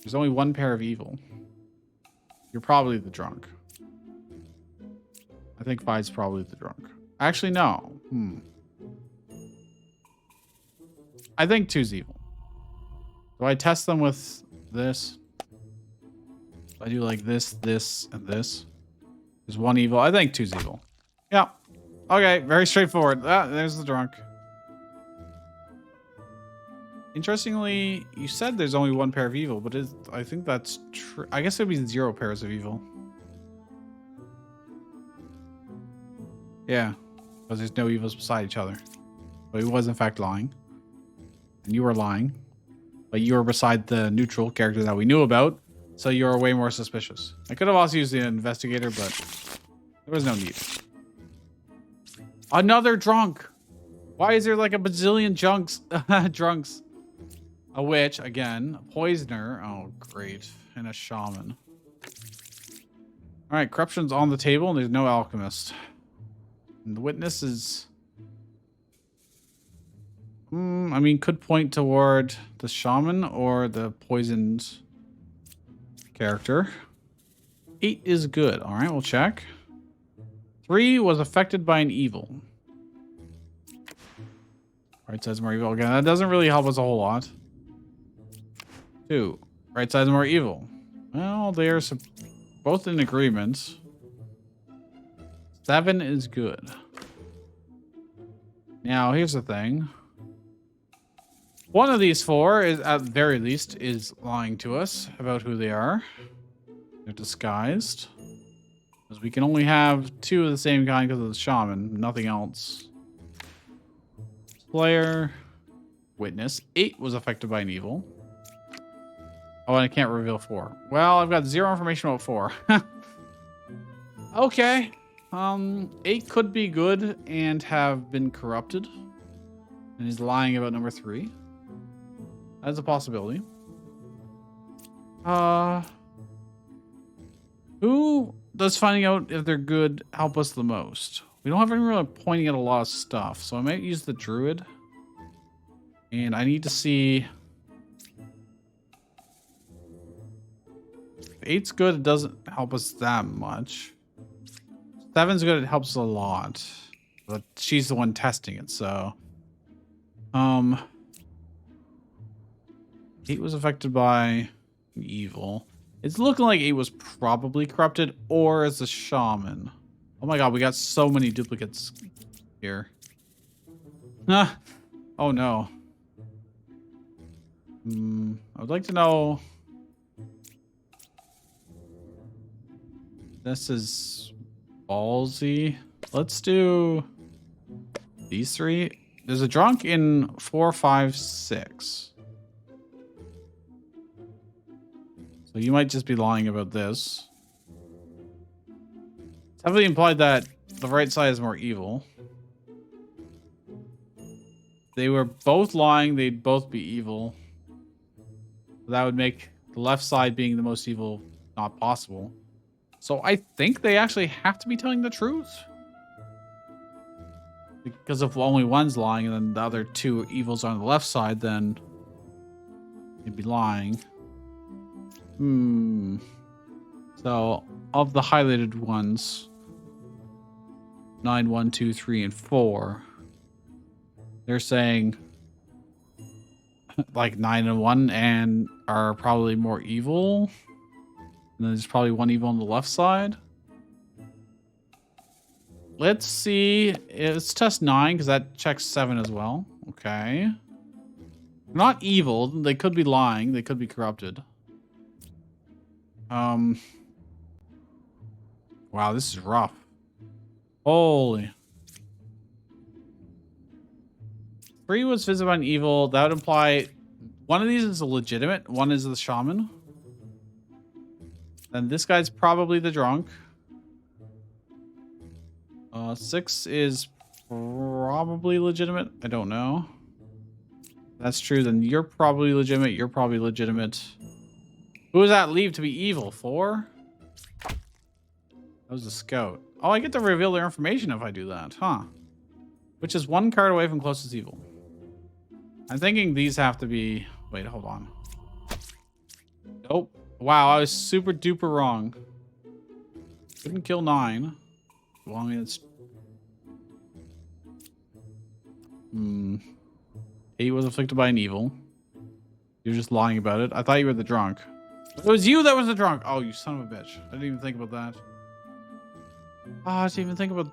there's only 1 pair of evil. You're probably the drunk. I think 5's probably the drunk. Actually, no. I think 2's evil. Do I test them with this? So I do like this, this, and this. There's one evil. I think two's evil. Yeah. Okay, very straightforward. Ah, there's the drunk. Interestingly, you said there's only one pair of evil, but I think that's true. I guess it would be 0 pairs of evil. Yeah, because there's no evils beside each other. But he was in fact lying. And you were lying. But you were beside the neutral character that we knew about, so you're way more suspicious. I could have also used the investigator, but there was no need. Another drunk! Why is there like a bazillion drunks? A witch, again. A poisoner. Oh, great. And a shaman. Alright, corruption's on the table, and there's no alchemist. And the witness is... I mean, could point toward the shaman or the poisoned character. 8 is good. Alright, we'll check. 3 was affected by an evil. Right side's more evil. Again, that doesn't really help us a whole lot. 2. Right side's more evil. Well, they're both in agreement. 7 is good. Now, here's the thing. One of these 4 is, at the very least, is lying to us about who they are. They're disguised. Because we can only have 2 of the same kind because of the shaman. Nothing else. Player. Witness. 8 was affected by an evil. Oh, and I can't reveal 4. Well, I've got 0 information about 4. Okay. 8 could be good and have been corrupted. And he's lying about number 3. That's a possibility. Who does finding out if they're good help us the most? We don't have anyone really pointing at a lot of stuff, so I might use the druid. And I need to see... If 8's good, it doesn't help us that much. 7's good, it helps a lot. But she's the one testing it, so... 8 was affected by evil. It's looking like 8 was probably corrupted or as a shaman. Oh my god, we got so many duplicates here. Oh no. I would like to know... This is ballsy. Let's do these 3. There's a drunk in 4, 5, 6. So you might just be lying about this. It's heavily implied that the right side is more evil. They were both lying, they'd both be evil. That would make the left side being the most evil not possible. So I think they actually have to be telling the truth. Because if only one's lying and then the other 2 evils are on the left side, then they'd be lying. So, of the highlighted ones, 9, 1, 2, 3, and 4, they're saying like 9 and 1 and are probably more evil. And then there's probably 1 evil on the left side. Let's see. Let's test 9 because that checks 7 as well. Okay. Not evil. They could be lying. They could be corrupted. Wow, this is rough. Holy. 3 was visited by an evil. That would imply one of these is a legitimate. One is the shaman. And this guy's probably the drunk. 6 is probably legitimate. I don't know. If that's true, then you're probably legitimate. You're probably legitimate. Who does that leave to be evil? 4? That was a scout. Oh, I get to reveal their information if I do that, huh? Which is 1 card away from closest evil. I'm thinking these have to be... Wait, hold on. Nope. Wow, I was super duper wrong. Couldn't kill 9. Well, I mean, it's... 8 was afflicted by an evil. You're just lying about it. I thought you were the drunk. It was you that was the drunk. Oh, you son of a bitch. I didn't even think about that. Oh, I didn't even think about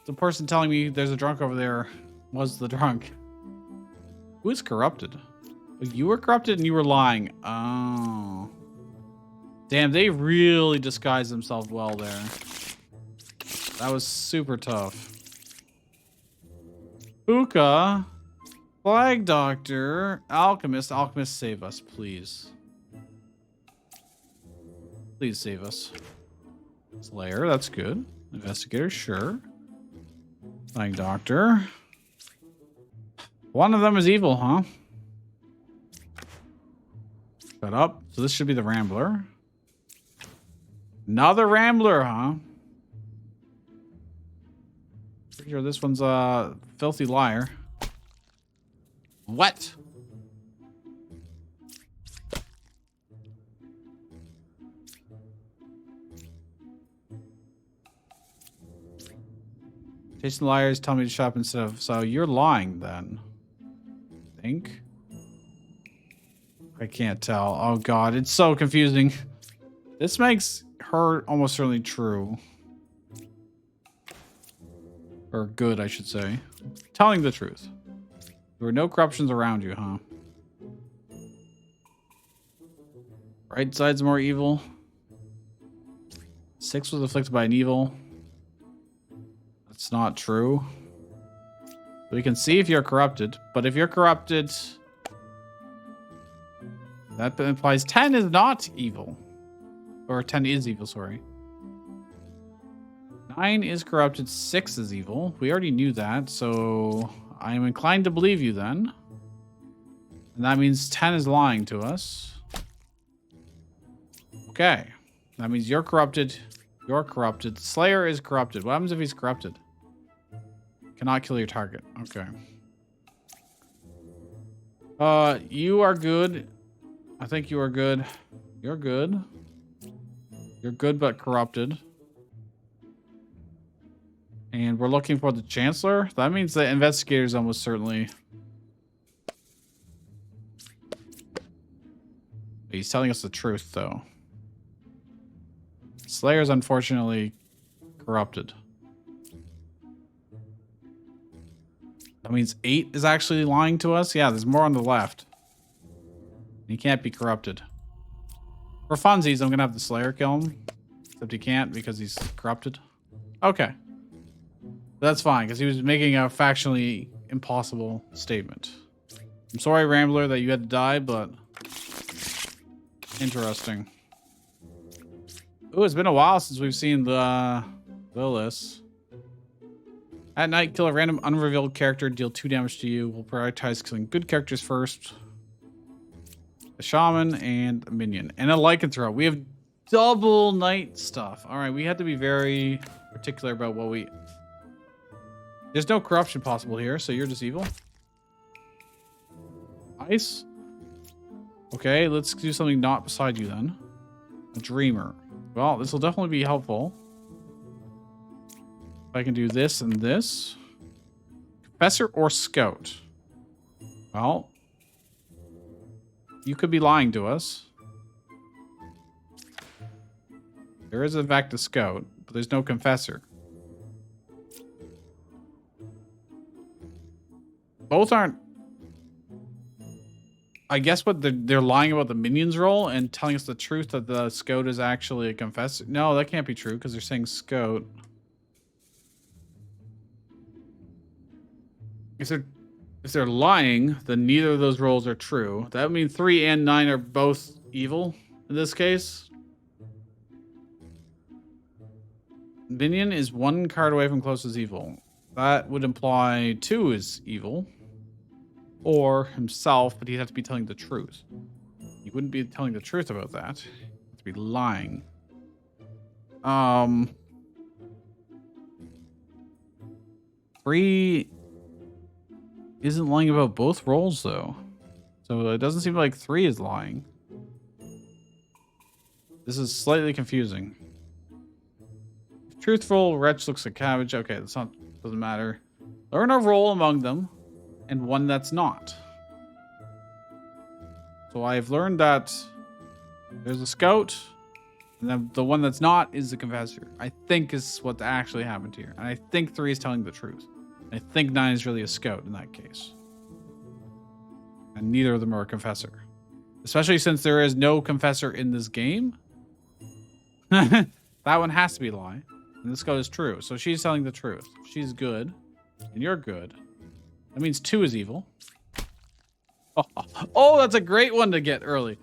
the person telling me there's a drunk over there was the drunk. Who is corrupted? You were corrupted and you were lying. Oh. Damn, they really disguised themselves well there. That was super tough. Puka. Flag Doctor. Alchemist. Alchemist, save us, please. Please save us. Slayer, that's good. Investigator, sure. Flag Doctor. One of them is evil, huh? Shut up. So this should be the Rambler. Another Rambler, huh? Pretty sure this one's a filthy liar. What? Chasing liars tell me to shop instead of... So you're lying then. I think. I can't tell. Oh god, it's so confusing. This makes her almost certainly true. Or good, I should say. Telling the truth. There were no corruptions around you, huh? Right side's more evil. 6 was afflicted by an evil. That's not true. We can see if you're corrupted, but if you're corrupted, that implies 10 is not evil. Or 10 is evil, sorry. 9 is corrupted, 6 is evil. We already knew that, so I am inclined to believe you then. And that means 10 is lying to us. Okay. That means you're corrupted. You're corrupted. Slayer is corrupted. What happens if he's corrupted? Cannot kill your target. Okay. You are good. I think you are good. You're good. You're good but corrupted. And we're looking for the Chancellor. That means the investigators almost certainly... He's telling us the truth, though. Slayer's unfortunately corrupted. That means 8 is actually lying to us? Yeah, there's more on the left. He can't be corrupted. For funsies, I'm going to have the Slayer kill him. Except he can't because he's corrupted. Okay. That's fine, because he was making a factually impossible statement. I'm sorry, Rambler, that you had to die, but... Interesting. Ooh, it's been a while since we've seen the Lilith. At night, kill a random unrevealed character, deal 2 damage to you. We'll prioritize killing good characters first. A shaman and a minion. And a lycanthrope. We have double night stuff. Alright, we had to be very particular about what we... There's no corruption possible here, so you're just evil. Nice. Okay, let's do something not beside you then. A dreamer. Well, this will definitely be helpful. If I can do this and this. Confessor or Scout? Well, you could be lying to us. There is in fact a Scout, but there's no Confessor. Both aren't... I guess what they're lying about the minions role and telling us the truth that the Scout is actually a Confessor. No, that can't be true because they're saying Scout. If they're lying, then neither of those roles are true. That would mean 3 and 9 are both evil in this case. Minion is 1 card away from closest evil. That would imply 2 is evil. Or himself, but he'd have to be telling the truth. He wouldn't be telling the truth about that. He'd have to be lying. 3 isn't lying about both roles, though. So it doesn't seem like 3 is lying. This is slightly confusing. Truthful, Wretch looks like cabbage. Okay, that's not... doesn't matter. Learn a role among them. And one that's not. So I've learned that There's a scout. And then the one that's not is the confessor. I think is what actually happened here. And I think 3 is telling the truth. I think 9 is really a scout in that case. And neither of them are a confessor. Especially since there is no confessor in this game. That one has to be a lie. And this scout is true. So she's telling the truth. She's good. And you're good. That means 2 is evil. Oh, that's a great one to get early.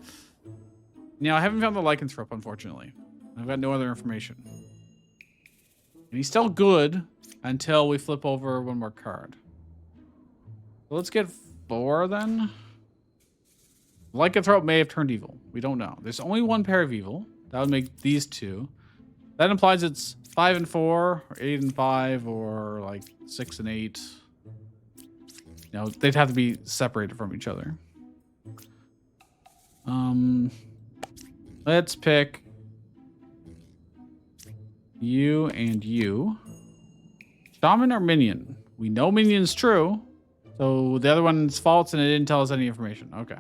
Now, I haven't found the lycanthrope, unfortunately. I've got no other information. And he's still good until we flip over one more card. So let's get 4 then. Lycanthrope may have turned evil. We don't know. There's only one pair of evil. That would make these 2. That implies it's 5 and 4, or 8 and 5, or like 6 and 8. You know, they'd have to be separated from each other. Let's pick you and you. Shaman or minion? We know minion's true. So the other one's false and it didn't tell us any information. Okay.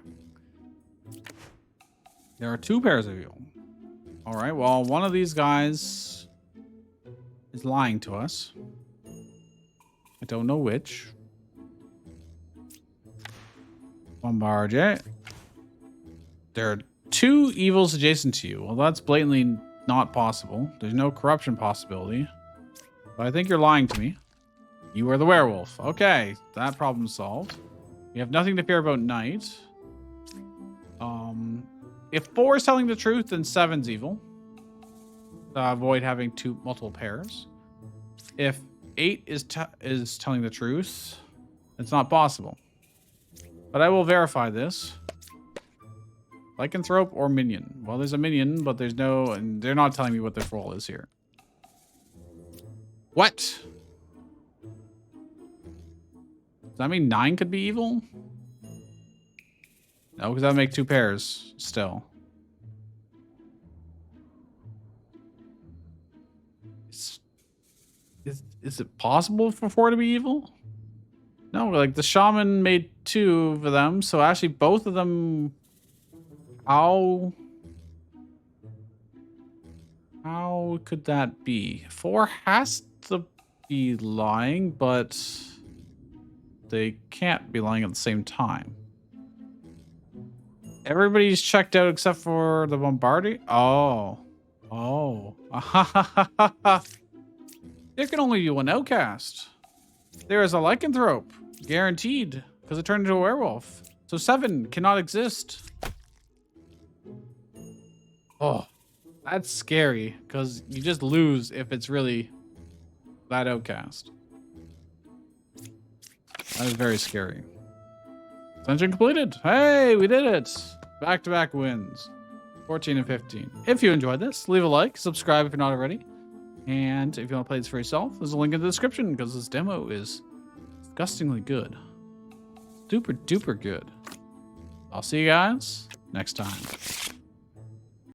There are 2 pairs of evil. All right, well, one of these guys is lying to us. I don't know which. Bombardier. There are 2 evils adjacent to you. Well, that's blatantly not possible. There's no corruption possibility. But I think you're lying to me. You are the werewolf. Okay, that problem's solved. We have nothing to fear about night. If 4 is telling the truth, then 7's evil. Avoid having multiple pairs. If 8 is telling the truth, it's not possible. But I will verify this. Lycanthrope or minion? Well, there's a minion, but there's no... And they're not telling me what their role is here. What? Does that mean 9 could be evil? No, because that would make 2 pairs still. Is it possible for 4 to be evil? No, like the shaman made 2 of them, so actually both of them... How could that be? 4 has to be lying, but they can't be lying at the same time. Everybody's checked out except for the bombardier. Oh. There can only be one outcast. There is a lycanthrope, guaranteed, because it turned into a werewolf. So 7 cannot exist. Oh, that's scary, because you just lose if it's really that outcast. That is very scary. Ascension completed. Hey, we did it. Back-to-back wins. 14 and 15. If you enjoyed this, leave a like, subscribe if you're not already. And if you want to play this for yourself, there's a link in the description, because this demo is disgustingly good. Super duper good. I'll see you guys next time.